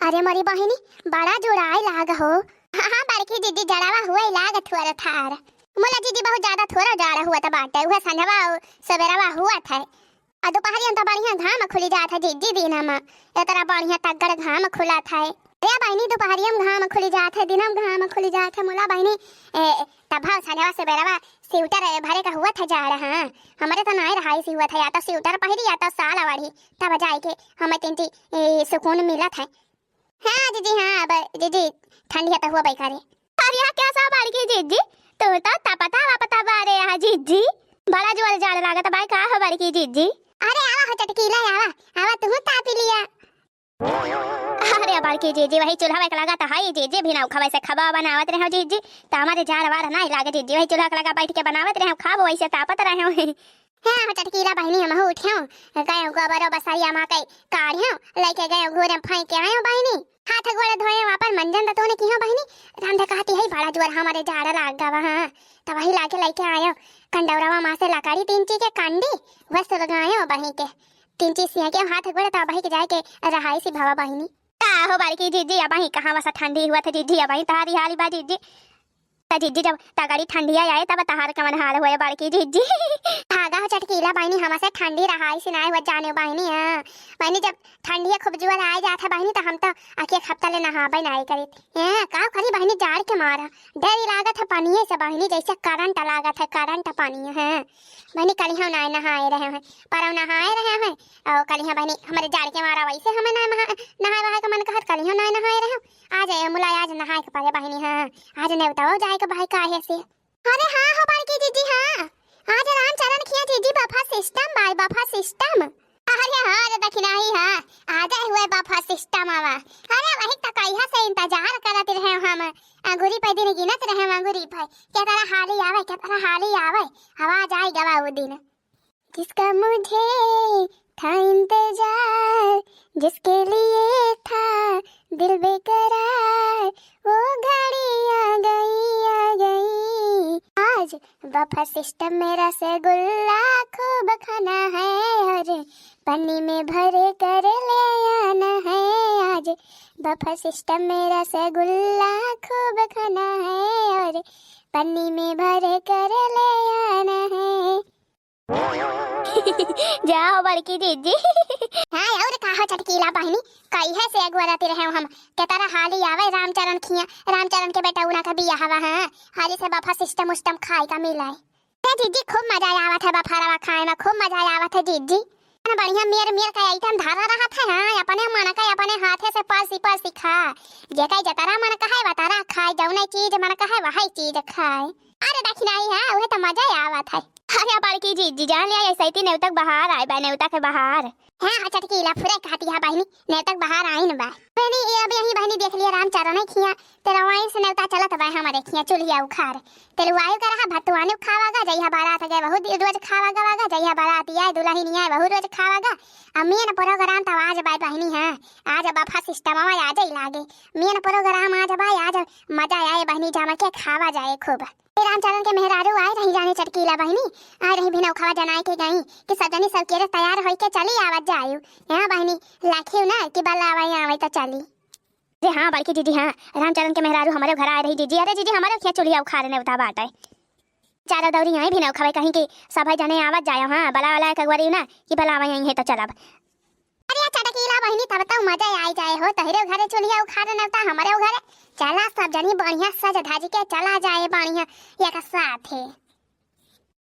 अरे मरी बहिनी बड़ा जोड़ाई लाग हो। हाँ बड़की दीदी जड़ावा हुआ लाग थोड़ा थार मोला दीदी बहुत ज्यादा थोड़ा जाड़ा हुआ था बाटे हुआ संझवा सवेरावा हुआ था और दोपहरिया तो बढ़िया घाम खुली जात है दीदी दिना में इतना बढ़िया तगड़ घाम खुला था। अरे बहनी दोपहरिया में घाम खुली जात है दिनम घाम खुली जात है मोला बहनी तब संझवा सवेरावा स्वेटर भरे का हुआ था जाड़ा। हाँ हमारे तो नहीं रहा इसी हुआ था या तो स्वेटर पहरी या तो साल अवड़ी तब जाए के हमें तीन सुकून मिला था। हाँ दीदी हाँ अब दीदी ठंडी तो हुआ बैठा रे अरे यहाँ क्या सब बाड़ी की जीजी तो पता बारे यहाँ जीजी बड़ा जोर जाड़ लगा था भाई कहाँ हो बाड़ी की जीजी। अरे आवा हो चटकीला आवा आवा तुम तापी लिया। अरे बाड़ी की जीजी वही चूल्हा में लगा था हाई जीजी भी ना खवा से खबा बनावत रहे हो जीजी तो हमारे जाड़ वार नहीं लागे जीजी वही चूल्हा लगा बैठ के बनावत रहे खाब वैसे तापत रहे हो। हाँ चटकीला बहनी हम उठ्यो गए गोबरो बसारिया मां कई काढ़्यो लेके गए घोरे फेंक के आयो बहनी हाथ गोड़े धोए वापस मंजन तो ने कियो बहनी राम कहती है बड़ा जोर हमारे जाड़ा लाग गवा। हाँ तो वही लाके लेके आयो कंडौरावा मां से लकड़ी तीन ची के कंडी बस लगायो बही के तीन ची सिया के हाथ गोड़े तो बही के जाए के रहाई सी भवा बहनी हो बारी की जीजी अब ही कहां वसा ठंडी हुआ था जीजी अब ही तारी हाली बा जीजी जीजी जब तगड़ी ठंडी आए तब तहार कमन हाल हुए बड़की जीजी धागा हो चटकीला बहनी हमसे ठंडी रहाई से नाय हो जाने बहनी। हाँ बहनी जब ठंडी खूब जुआ आ जात है बहनी तो हम तो आके हफ्ता ले नहाबे नहीं करी हैं का करी बहनी जाड़ के मारा डर लागत है पानी से बहनी जैसे करंट लागत है करंट पानी है बहनी कल हम नहीं नहाए रहे हैं पर नहाए रहे हैं और कल बहनी हमारे जाड़ के मारा वैसे हमें नहाए वहाए का मन कहत कल हम नहीं नहाए रहे आज मुला आज नहाए के पारे बहनी। हाँ आज नहीं बताओ जाए के भाई काहे से। अरे हाँ हो बाड़ी दीदी हाँ आज रामचरण किया दीदी बफा सिस्टम बाय बफा सिस्टम। अरे हाँ आज दखिना ही हाँ आ जाए हुए बफा सिस्टम आवा अरे वही तक कहिया से इंतजार करत रहे हम अंगूरी पे दिन गिनत रहे अंगूरी पे क्या तरह हाली आवे आवाज आई गवा वो दिन जिसका मुझे था इंतजार जिसके लिए था दिल बेकरार वो घड़ी आ गई आज बफा सिस्टम में रसगुल्ला खूब खाना है और पन्नी में भर कर ले आना है आज बफा सिस्टम में रसगुल्ला खूब खाना है और पन्नी में भर कर ले आना है। जाओ बड़की दीदी हाँ और कहा चटकीला बहनी कई है से अगुआती रहे हम के तरह हाली आवे रामचरण खिया रामचरण के बेटा उना का बियाह हवा। हाँ हाली से बफा सिस्टम उस्टम खाए का मिला है दीदी खूब मजा आवत है बफारावा खाए में खूब मजा आवत है दीदी बढ़िया मेर का आइटम धारा रहा था। हाँ अपने मन का अपने हाथे से पासी खा जे कई जतरा मन का है वतारा खाए जौने चीज मन का है वही चीज खाए। अरे दखिना ही है उहे तो मजा आवत है। अरे बड़की जीजी जान लिया ऐसे ही नेवतक बाहर आए बा नेवता के बाहर हाँ चटकीला फुरे कहती है बहनी नेवतक बाहर आई न बा बहनी अब यही बहनी देख लिया रामचरण खिया तेरा वहीं से नेवता चलत बा हमारे खिया चुलिया उखार तेरे वायु का रहा भतुआने खावागा जइहा बारात गए बहुत रोज खावागा वागा जइहा बारात आए दुल्हन आए बहुत रोज खावागा अमीन प्रोग्राम तो आज बाय बहनी। हाँ आज बफा सिस्टम आवा आज ही लागे मीन प्रोग्राम आज बाय आज मजा आए बहनी जमा के खावा जाए खूब रामचरण के मेहरारू आए रही जाने चटकीला बहनी आ रही बिना खावा जनाए के गई कि सजनी सब केरे तैयार होई के चली आवत जायू यहाँ बहनी लाखियो ना कि बल्ला आवे तो चली जे। हाँ बड़की दीदी हाँ रामचरण के मेहरारू हमारे घर आ रही जीजी अरे जीजी हमारे क्या चुलिया उखाड़ ने बता बाटे चारों दौरी आई भी ना खावे कहीं कि सब जने आवत जायो। हाँ बला वाला कगवरी ना कि बला आवे यहीं है तो चलब। अरे चटकीला बहनी तब तो मजा आई जाए हो तहरे घरे चुलिया उखाड़ नवता हमारे घरे चला सब जनी बढ़िया सज धज के चला जाए बढ़िया एक साथ है।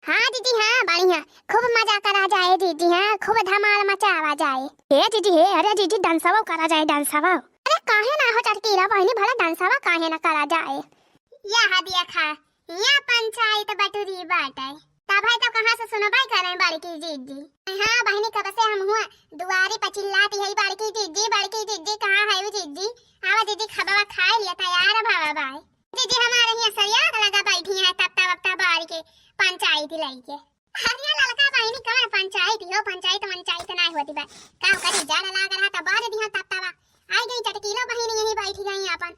हाँ दीदी हाँ बढ़िया खूब मजा करा जाए दीदी। हाँ खूब धमाल मचावा जाए हे दीदी हे अरे दीदी डांसवा करा जाए डांसवा अरे काहे ना हो चटकीला बहनी भला डांसवा काहे ना करा जाए यहाँ देखा यहाँ पंचायत बटुरी बाटे तब है तो कहाँ से सुनबाई करें बड़की जीजी। हाँ बहनी कब से हम हुआ दुआरी पर चिल्लाती है बड़की जीजी कहाँ है वो जीजी आवा दीदी खबवा खाए लिया तैयार भावा भाई दीदी हमारे यहाँ सरिया लगा बैठी है तप्ता वप्ता बारी के पंचायत लेके हरिया ललका बहनी कहाँ पंचायत हो पंचायत नहीं होती बा का करी जाड़ा लाग रहा था बार दिया तप्तावा आई गई चटकीला बहनी यहीं बैठी गई अपन।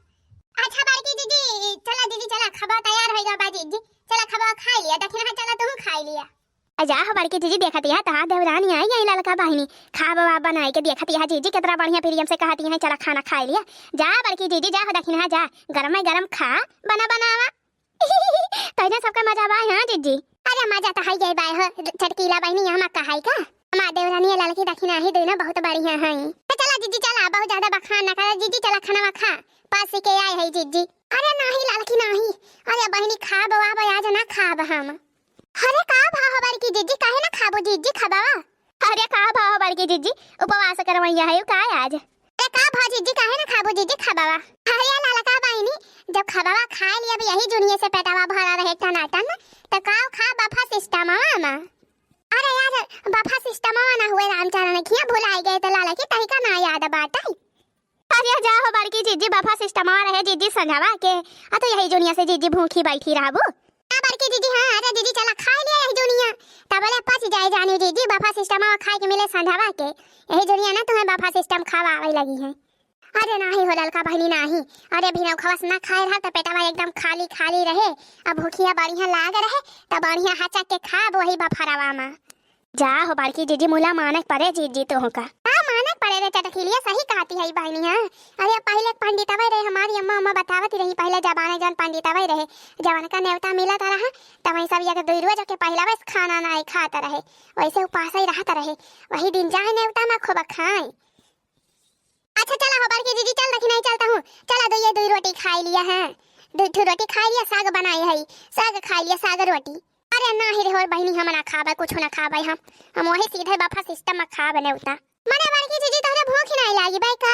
अच्छा बड़की दीदी चला खबा तैयार होएगा बा दीदी चला खबा खा लिया दखिना चला तू खा लिया जा हो बड़की जीजी देखती है तहां देवरानी आई गई ललका बहिनी खा बवा बनाई के देखती है जीजी कितना बढ़िया प्रियम से कहती है चला खाना खा लिया। जा बड़की जीजी जा हो दखिन जा गरम में गरम खा बना बनावा तइने सबका मजा बा हां जीजी। अरे मजा तो है गई बाय हो चटकीला बहिनी यहां मत कहाई का हमार देवरानी ललकी दखिन ही देना बहुत बढ़िया है। चला जीजी चला बहुत ज्यादा बखान ना कर जीजी चला खाना खा पास के आए है जीजी। अरे नहीं ललकी नहीं अरे बहिनी खा बवा आज ना खाब हम। अरे का भाव बड़की जीजी काहे ना खाबो जीजी खबावा। अरे का भाव बड़की जीजी उपवास करवैया है का आज। अरे का भाव जीजी काहे ना खाबो जीजी खबावा। अरे ललका बहिनी जब खबावा खा लिया अब यही दुनिया से पेटावा भरा रहे टनाटन तो का खा बफा सिस्टम मामा। अरे यार बफा सिस्टम ना हुए रामचरण खिया भुलाई गए तो लाला की तरीका ना याद बात है। अरे जा हो बड़की जीजी बफा सिस्टम रहे जीजी संझावा के आ तो यही दुनिया से जीजी भूखी बैठी रहबो। बड़की जीजी हां अरे जीजी चला खा लिया यही दुनिया तबले पच जाए जाने जीजी बफा सिस्टम खाए के मिले संधावा के यही दुनिया ना तुम्हें बफा सिस्टम खावा आवे लगी है। अरे नहीं हो ललका बहिनी नहीं अरे भी खवास ना खाए रहा तो पेटवा एकदम खाली खाली रहे अब भूखिया बढ़िया लाग रहे तब बढ़िया हाचा के खा वही बफरावा में। जा हो बड़की जीजी मुला मानक पड़े जीजी तो का मानक पड़े रे चटकीलिया सही कहती है बहनी। हां अरे पहले पंडितवे रहे हमारी अम्मा अम्मा बतावती रही पहले जमाने जन पंडितवे रहे जवन का नेवता मिला था रहा तब वही सब जगह दुई रोज के पहला बस खाना ना खाता रहे वैसे उपास ही रहता रहे वही दिन जाए नेवता में खूब खाए। अच्छा चला हो बड़की जीजी चल रखी नहीं चलता हूं चला दो ये दो रोटी खा लिया है दो रोटी खा लिया साग बनाई है साग खा लिया साग रोटी। अरे ना ही रे बहनी हम ना खाबे कुछ ना खाबे हम वही सीधे बफा सिस्टम में खा बने उता मने बड़की जीजी तोरे भूख नहीं लागी बे का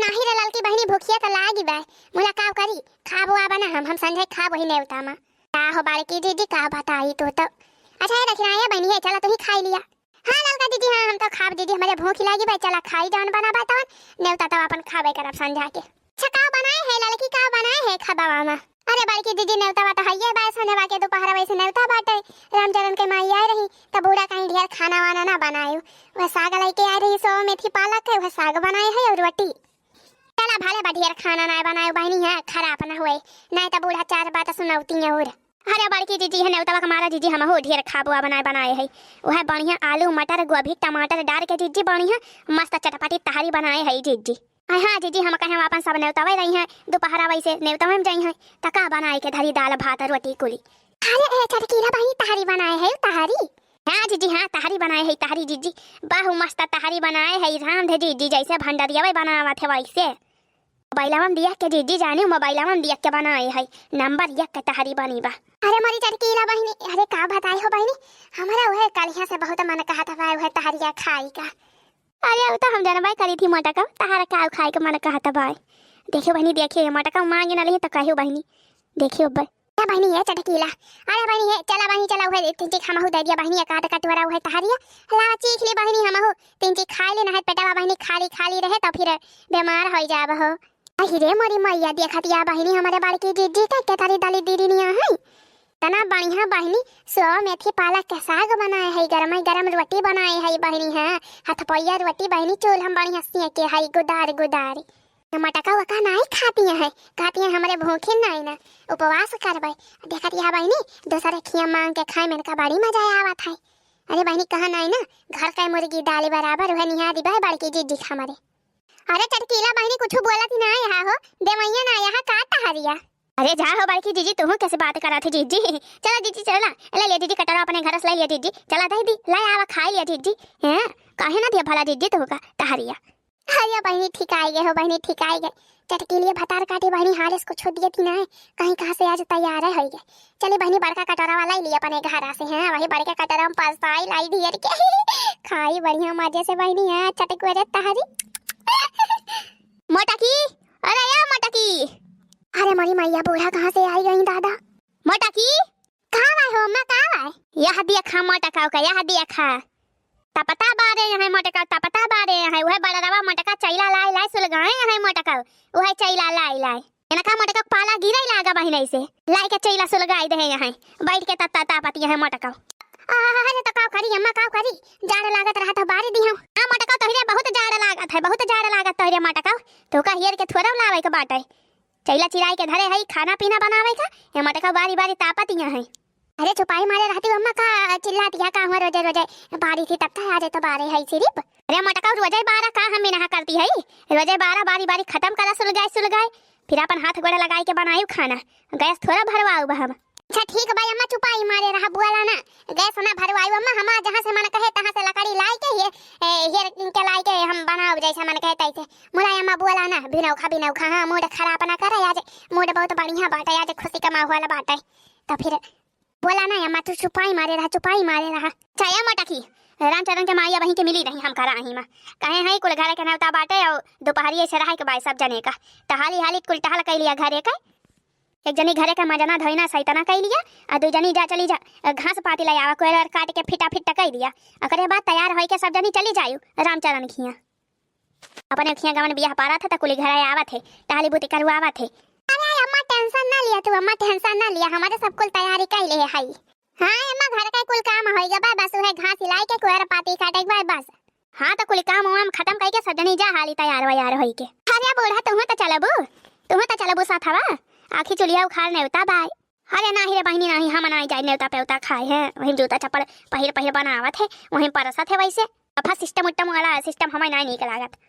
नाही रे ललकी बहनी भूखिया तो लागी बे मुला का करी खाबो आ बना हम संजय खा वही नेवता में का हो बड़की जीजी का बताई तो अच्छा ये रखना है बहनी है चला तू ही खा लिया। हां ललका दीदी हां हम तो खाब दीदी हमारे भूख लागी बे चला खाई जान बना बताओ नेवता तो अपन खाबे करब संझा के। अच्छा का बनाए है ललकी का बनाए है खबावा में। अरे बड़की दीदी नेवता बात हइये बा संझवा के दोपहर वैसे नेवता बाटे रामचरण के माई आए रही तब बूढ़ा कहीं ढेर खाना वाना ना बनायो वह साग लेके आ रही सो मेथी पालक है वह साग बनाए है और रोटी चला भले बा ढेर खाना ना बनायो बहनी है खराब ना हुए नहीं तो बूढ़ा चार बात सुनौती है और। अरे बड़की जीजी है नेवता का मारा जीजी हम हो ढेर खाबुआ बनाए है वह बढ़िया आलू मटर गोभी टमाटर डाल के जीजी बढ़िया मस्त चटपटी तहारी बनाए है जीजी। हाँ जीजी हम कहे अपन सब नेवतावे रही हैं दोपहरा वैसे नेवतावे में जाई हैं तका बनाए के धरी दाल भात रोटी कुली। अरे चटकीला बहनी तहारी बनाए है तहारी। हाँ जीजी हाँ तहारी बनाए है तहारी जीजी बहु मस्त तहारी बनाए है राम दे जीजी जैसे भंडरिया बनावा थे वैसे मोबाइलवा में दिया के जीजी जाने मोबाइलवा में दिया के बनाए है नंबर एक के तहारी बनी बा। अरे मारी चटकीला बहनी अरे का बताई हो बहनी हमारा वह कलिया से बहुत मन कहा था वह तहारिया खाई का। अरे वो तो हम जानबाई करी थी मटका तहारा का खाए के मन कहा था भाई देखियो बहनी देखियो मटका मांगे ना ले तो कहियो बहनी देखियो क्या बहनी है चटकीला। अरे बहनी है चला बहनी चला हुए तीन चीज हम दे दिया बहनी काट कटवरा हुए तहारिया ला चीख ली बहनी हम तीन चीज खा लेना है पेटवा बहनी खाली रहे तो फिर बीमार हो जाब हो। अहि रे मोरी मैया देखतिया बहनी हमारे बड़की जीजी के तारी दाली दीदी निया है तना बढ़िया बहनी सो मेथी पालक के साग बनाए है गरम रोटी बनाए है बहनी है हथपैया रोटी बहनी चूल हम बढ़िया से के है गुदार मटका वका नहीं खाती है हमारे भूखे नहीं ना उपवास करबे देखत यह बहनी दूसरे खिया मांग के खाए में का बड़ी मजा आवत है। अरे बहनी कहा नहीं ना घर का मुर्गी डाली बराबर वह निहा दिबा बड़की जीजी हमारे। अरे चटकीला बहनी कुछ बोलत ना यहाँ हो देवैया ना यहाँ का तहारिया। अरे जा हो बड़की जीजी तुम कैसे बात करा थे जीजी चला जीजी चला ले ले जीजी कटोरा अपने घर से ले लिया जीजी चला दे दी ला आवा खा लिया जीजी हैं काहे ना दिया भला जीजी तो का तहारिया। अरे बहनी ठीक आई गए हो बहनी ठीक आई गए चटकीलिए भतार काटी बहनी हारिस को छोड़ दिया थी ना कहीं कहाँ से आज तैयार है गए चली बहनी बड़का कटोरा वाला ही लिया अपने घर से हैं वही बड़के कटोरा में पसाई लाई ढेर के खाई बढ़िया मजे से बहनी है चटक वजह तहारी मोटकी। अरे या मोटकी अरे मोरी मैया बूढ़ा कहाँ से आई गई दादा मोटकी कहाँ आए हो मैं कहाँ आए यह देखा मोटका का यह देखा तपता बारे यहाँ मोटका तपता बारे यहाँ वह बड़रवा मोटका चैला लाई सुलगाए यहाँ मोटका वह चैला लाई इनका मोटका पाला गिरे लागा बहिन से लाई के चैला सुलगाई दे यहाँ बैठ के तत्ता तापती है मोटका। अरे तो काव करी अम्मा काव करी जाड़ लागत रहा था बारी दी हम हां मोटका तोहरे बहुत जाड़ लागत तोहरे मोटका तो का हियर के थोड़ा लावे के बाटे चैला चिराई के धरे है खाना पीना बनावे का ये मोटका बारी तापती है। अरे छुपाई मारे रहती अम्मा का चिल्लाती है का हुआ रोजे रोजे बारी थी तब तक आज तो बारे है सिर्फ। अरे मटका रोजे 12 का हम नहा करती है रोजे 12 बारी बारी खत्म करा सुलगाए फिर अपन हाथ गोड़ा लगाई के बनाई खाना गैस थोड़ा भरवाऊ हम। अच्छा ठीक भाई अम्मा छुपाई मारे रहा बुआला ना गैस ना भरवाई अम्मा हम जहाँ से मन कहे तहाँ से लकड़ी लाई के हेर के लाई के हम बनाओ जैसा मन कहे तैसे मुलाय अम्मा बुआला ना बिनौखा हाँ मूड खराब ना करे आज मूड बहुत बढ़िया बाटे आज खुशी का माहौल बाटे तो फिर बोला ना अम्मा तू छुपाई मारे रहा चाहे मटकी रामचरण के माइया वहीं के मिली रही हम करा ही माँ कहे है कुल घर के नवता बाटे और दोपहरी से रहा के बाई सब जने का तो हाली कुल टहल कर लिया घरे का एक जनी घरे का मजना धोइना सैतना कह लिया और दू जनी जा चली जा घास पाती लाई आवा कोयर काट के फिटा कह दिया अकरे बाद तैयार होई के सब जनी चली जायु रामचरण खिया अपने खिया गावन बियाह पारा था कुली घर आवा थे टहली बुती करवावा थे। अरे अम्मा टेंशन ना लिया तू अम्मा टेंशन ना लिया हमारे सब कुल तैयारी कर ले हाई। हाँ अम्मा घर का कुल काम होइगा बा बस है घास हिलाई के कोयर पाती काटे के बस हाँ तो कुल काम हम खत्म करके सब जनी जा हाली तैयार होई के। अरे बूढ़ा तुम तो चलबू साथ हवा आखी चुलिया उखाड़ नेवता बाय। अरे नाही रे बहनी नाही हम नहीं जाए नेवता पेवता खाए हैं वहीं जूता चप्पल पहिर बनावत है वहीं परसत है वैसे अफा सिस्टम वाला सिस्टम हमें नहीं निक लागत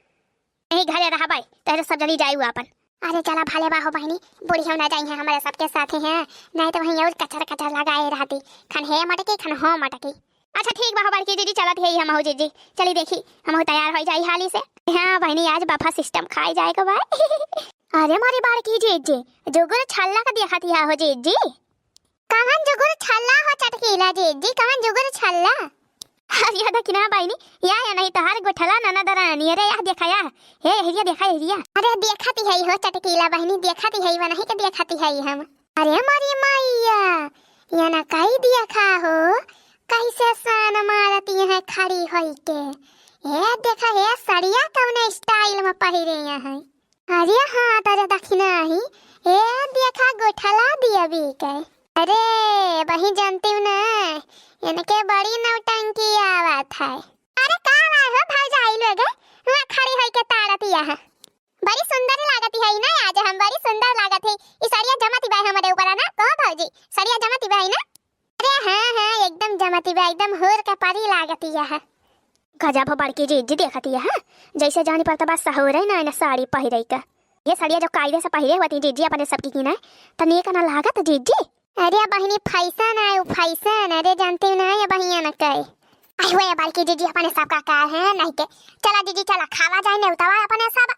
यही घरे रहा बाई तेरे सब जल्दी जायू अपन। अरे चला भाले बाहो बहनी बूढ़ी हम ना जाई हैं हमारे सबके साथ हैं नहीं तो वहीं और कचर लगाए रहती खन है मटकी खन हो मटकी। अच्छा ठीक बाहो बड़की जीजी चलत है हम हो जीजी चली देखी हम तैयार हो जाई हाली से। हाँ बहनी आज बफा सिस्टम खाई जाएगा भाई। अरे मारी बार की जीजी जुगुर छल्ला का दिखाती है हो जीजी कहां जुगुर छल्ला हो चटकीला जीजी कहां जुगुर छल्ला। अरे याद किना बाईनी या नहीं तो हर गोठला नाना दरानी अरे या दिखाया हे हेरिया देखा हेरिया अरे दिखाती है हो चटकीला बहनी दिखाती है वो नहीं के दिखाती है हम। अरे मारी मैया या ना कई देखा हो कैसे सान मारती है खड़ी होई के ए देखा है सड़िया कौन स्टाइल में पहिरे है। अरे हाँ तेरे दक्षिणा ही ए देखा गोठला दिया भी के अरे वही जानती हूँ ना इनके बड़ी नौटंकी आवत है। अरे कहाँ आए हो भाई लोग वहाँ खड़ी होई के ताड़ती है बड़ी सुंदर लागती है ना आज हम बड़ी सुंदर लागत है इस सड़िया जमती बा हमारे ऊपर ना कहो भौजी सड़िया जमती बा ना। अरे हाँ एकदम जमती बा एकदम होर के परी लागती है गजब बड़की जीजी देखती है जैसे जानी पड़ता बस सहोरे ना साड़ी पहिरे का ये साड़िया जो कायदे से पहिरे होती जीजी अपने सबकी की ना तो नेक ना लागत जीजी। अरे बहनी फैशन है फैशन अरे जानती हूँ ना ये बहिया न कहे आई हुए बड़की जीजी अपने सबका का है नहीं के चला जीजी चला खावा जाए ने उतावा अपने सब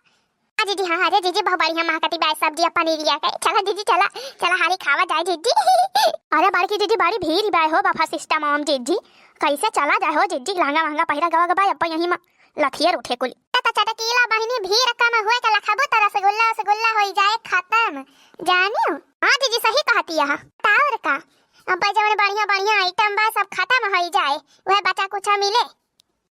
जीजी हाँ अरे जीजी बहुत बढ़िया महकती बाई सब्जी अपन लिया के चला जीजी चला हारी खावा जाए जीजी। अरे बड़की जीजी बड़ी भीड़ बाय हो बफा सिस्टम ओम जीजी कैसे चला जाए हो जीजी लहंगा पहिरा गवा गवा अब यहीं में लथियर उठे कुल चटकीला बहनी भीड़ कम हुए के लखबो तो रसगुल्ला हो जाए खत्म जानियो। हाँ जीजी सही कहती है और का अब जवन बढ़िया आइटम बा सब खत्म हो जाए वह बचा कुछ मिले।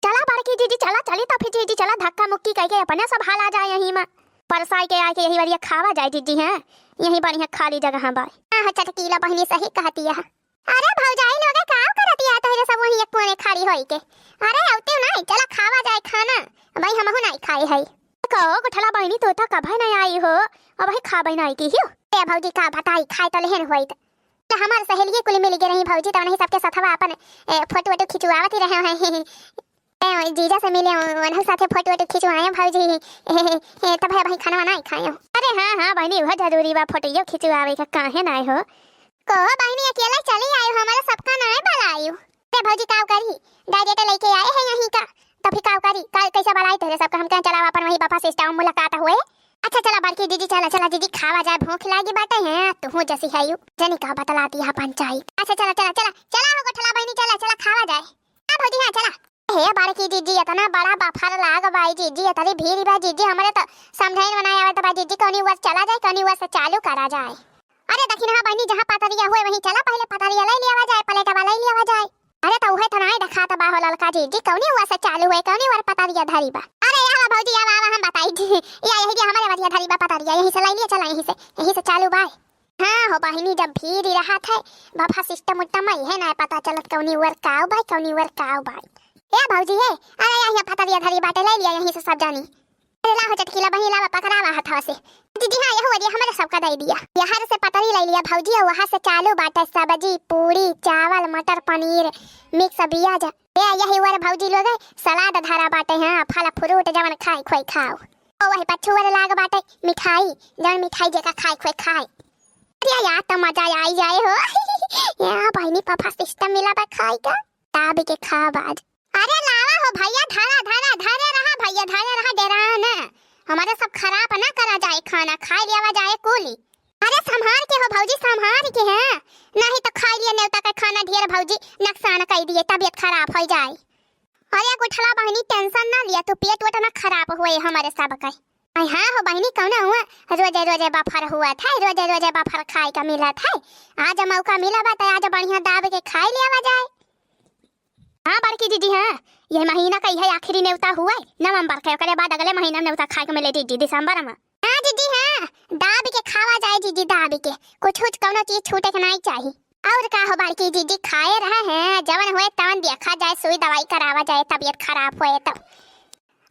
चला बड़की जीजी चला चली तो फिर जीजी चला धक्का मुक्की करके अपने सब हाल आ जाए यहीं में परसाई के आके यही बढ़िया खावा जाए जीजी है यही बढ़िया खाली जगह बाय। हाँ चटकीला बहनी सही कहती है। अरे भौजाई लोग का करती है तो सब वही एक कोने खड़ी होई के अरे औते नहीं चला खावा जाए खाना भाई हम नहीं खाए है कहो गोठला बहनी तो कभी नहीं आई हो अब भाई खाबे नहीं की हो ए भौजी का बताई खाए तो लेहन होई तो हमार सहेली कुल मिल गए रही भौजी तो नहीं सबके साथ अपन फोटो खिंचवावत रहे हैं जीजा से मिले उन्हें साथे फोटो खिंचवाए भौजी तब भाई खाना नहीं खाए। अरे हाँ बहनी वह जरूरी बा फोटो खिंचवावे का काहे नहीं हो कहो बहनी अकेला चली आई हो हमारा सबका नहीं बुलायू ते भौजी काव करी डायरेक्ट लेके आए हैं यहीं का तो फिर काव करी कैसे बुलाई तेरे सबका हम क्या चला अपन वही बापा सिस्टम मुलाकात हुए। अच्छा चला बड़की दीदी चला दीदी खावा जाए भूख लागी बाटे हैं तू हूँ जैसी है यू जनी का बतलाती है पंचायत। अच्छा चला हो गोठला बहनी चला खावा जाए अब भौजी हाँ चला हे बड़की जीजी इतना बड़ा बफर लाग बाई जीजी इतनी भीड़ बा जीजी हमारे तो समझाइन बनाया आवत बा जीजी कौनी वर चला जाए कौनी वर से चालू करा जाए। अरे दक्षिणा बहनी जहाँ पतरिया हुए वहीं चला पहले पतरिया ले लिया जाए प्लेट वाला ले लिया जाए। अरे तो उहे थनाई देखा तो बाहो ललका जीजी कौनी वर से चालू हुए कौनी वर पतरिया धरी बा। अरे यार भौजी आवा हम बताई या यही हमारे वरिया धरी बा पतरिया यहीं से ले लिया चला यहीं से चालू बाय। हाँ हो बहनी जब भीड़ रहा था बाबा सिस्टम उट्टम है ना पता चलत कौनी वर काव बाय ए भौजी है अरे यहाँ पतरिया धरी बाटे ले लिया यहीं से सब जानी। अरे लाहो चटकीला बहनी लावा पकड़ावा हाथवा से दीदी हाँ यह और ये हमारे सबका दे दिया। यहाँ से पतली ले लिया भौजी और वहाँ से चालू बाटा सब्जी पूरी चावल मटर पनीर मिक्स बिया जा यही वाले भौजी लोग सलाद धारा बाटे हैं फल फ्रूट जवन खाई खोई खाओ और वही पछू वाले लाग बाटे मिठाई जवन मिठाई जेका खाई खोई खाए। अरे यार तो मजा आई जाए हो यहाँ बहनी पापा सिस्टम मिला बा खाई का ताब के खा बाज। अरे लावा हो भैया धारा धारा धारे रहा भैया धारे रहा डेरा ना हमारे सब खराब ना करा जाए खाना खाई लिया जाए कोली। अरे संभाल के हो भौजी संभाल के हैं नहीं तो खा लिया नेवता का खाना ढेर भौजी नुकसान कर दिए तबीयत खराब हो जाए। अरे गुठला बहनी टेंशन ना लिया तो पेट वोट ना खराब हुए हमारे सब का। हाँ हो बहनी कौन हुआ रोजे रोजे बफर हुआ था रोजे रोजे बफर खाए का मिला था आज मौका मिला बा तो आज बढ़िया दाब के खाई लिया जाए। हाँ बड़की दीदी हाँ ये महीना का यह आखिरी नेवता हुआ नवंबर के करे बाद अगले महीना नेवता खाए को मिले दीदी दिसंबर में। हाँ दीदी हाँ दाब के खावा जाए दीदी दाब के कुछ कुछ कौनो चीज छूटे के नहीं चाहिए। और का हो बड़की दीदी खाए रहे हैं जवन हुए तवन देखा जाए सुई दवाई करावा जाए तबीयत खराब हुए तो।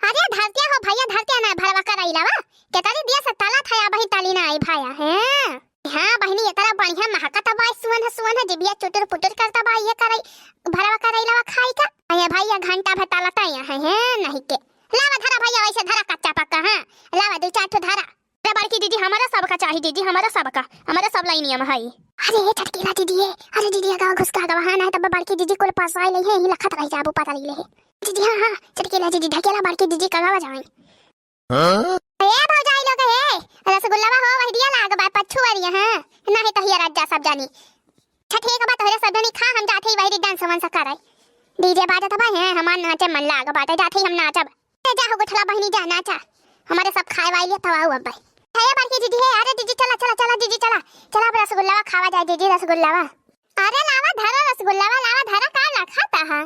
अरे धरते हो भैया धरते ना भरवा कराई लावा केतारी दिया से ताला था बही ताली ना आई भाया हैं। हाँ बहनी ये तरह बढ़िया महकत बा सुवन जिबिया चुटर पुटर करता बा ये कराई भरवा कराई लावा खाई का। अरे भैया घंटा भर ताला ता हैं नहीं के लावा धरा भैया वैसे धरा कच्चा पक्का हां लावा दो चार तो धरा। अरे बड़की दीदी हमारा सबका चाहिए दीदी हमारा सब लाई नियम है। अरे छटकीला दीदी अरे दीदी का घुस का गवा ना तब बड़की दीदी को पास आई ले है ही लखत रही जाबू पता ले दीदी। हां छटकीला दीदी ढकेला बड़की दीदी का गवा जाए। हां ए भौजाई लोग है रसगुल्ला हो वही दिया लाग बा पछू वाली हां नहीं तो हिया राजा सब जानी छठे का बात होरे सब जानी खा हम जाते ही वही डांस वन सा कराई डीजे बाजा तबा है हमार नाचे मन लाग बाटे जाते ही हम नाचब जा हो गुठला बहनी जा नाचा हमारे सब खाए वाई लिए तवा हुआ भाई है बड़की दीदी है। अरे दीदी चला चला चला दीदी चला चला रसगुल्ला खावा जाए दीदी रसगुल्ला। अरे लावा धरा रसगुल्ला लावा धरा का ला खाता है।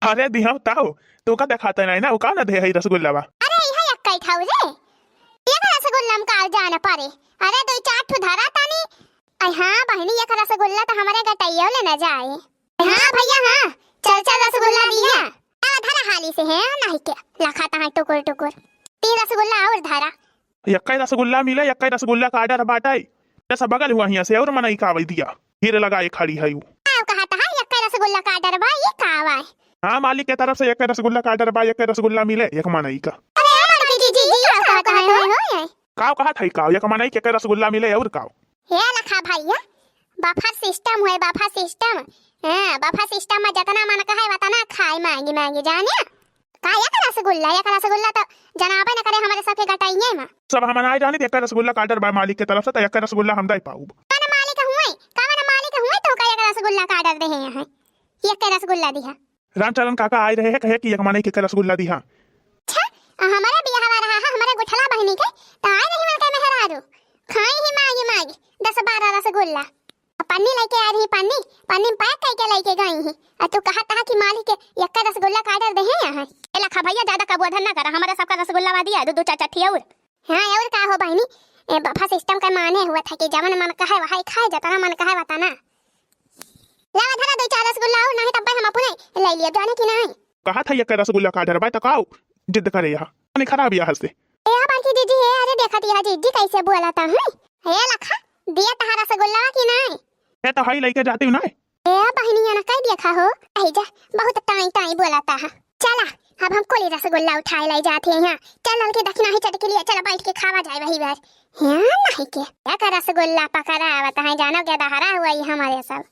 अरे दिहाव ताऊ तो का दिखाता नहीं ना वो का ना दे है रसगुल्ला। अरे यह यक्काई खाऊ रे ये का रसगुल्ला हम का जाना पारे। अरे दो चार ठो धरा तानी हां बहनी ये रसगुल्ला तो हमारे गटैया ले ना जाए। हां भैया हां चल चल रसगुल्ला दिया धरा हाली से है नहीं के ला खाता है टुकुर टुकुर तीन रसगुल्ला और धरा यक्का रसगुल्ला मिला यक्का रसगुल्ला का आर्डर बाटाई सब बगल हुआ यहां से और मनाई कावई दिया हीरे लगाए खड़ी है। आप कहता है यक्का रसगुल्ला का आर्डर बा ये कावा है। हां मालिक के तरफ से यक्का रसगुल्ला का आर्डर बा यक्का रसगुल्ला मिले एक मनाई का। अरे दीदी कहता है हो काव कहा था काव एक मनाई के रसगुल्ला मिले और काव हे लखा भैया बफर सिस्टम है बफर सिस्टम हां बफर सिस्टम में जितना मन कहे उतना खाए मांगी मांगी जाने का एक रसगुल्ला तो जनाबे न करे हमारे सबके गटाइए में सब हम आए जाने एक रसगुल्ला का आर्डर बा मालिक के तरफ से तो एक रसगुल्ला हम दे पाऊ कौन मालिक हुए तो का एक रसगुल्ला का आर्डर दे हैं यहां एक रसगुल्ला दिया। रामचरण काका आए रहे हैं कहे कि एक मनाई के रसगुल्ला दिया। अच्छा हमारे बियाह रहा है हमारे गुठला बहनी के तो आए नहीं मन के मेहरारू खाई ही मांगी 10-12 रसगुल्ला पन्नी लेके आ रही पन्नी पैक करके लेके गई है और तू कहता है कि मालिक के एक रसगुल्ला का आर्डर दे हैं यहां। ए लखा भैया ज्यादा कबूधन ना कर हमारा सबका रसगुल्ला वा दिया दो चार चट्टी और। हां और का हो बहनी ए बफा सिस्टम का माने हुआ था कि जवन मन कहे वही खाए जतना मन कहे बताना लावा धरा दो चार रसगुल्ला और नहीं तब हम अपने ले लिया जाने की नहीं कहा था एक रसगुल्ला का आर्डर बा तो काव जिद करे यहां नहीं खराब यहां से। ए बाकी दीदी है अरे देखा दिया दीदी कैसे बोलाता है हे लखा दिया तहां रसगुल्ला की नहीं है तो हाई लेके जाती हूं ना ए बहनिया ना कह देखा हो आई जा बहुत टाई बोलाता है। चला अब हम कोली रसगुल्ला उठाए ले जाते हैं यहां चल के दक्षिणा ही चट के लिए चल बैठ के खावा जाए वही बार हां नहीं के क्या रसगुल्ला पकड़ा आवता है जानो क्या दहरा हुआ ही हमारे सब।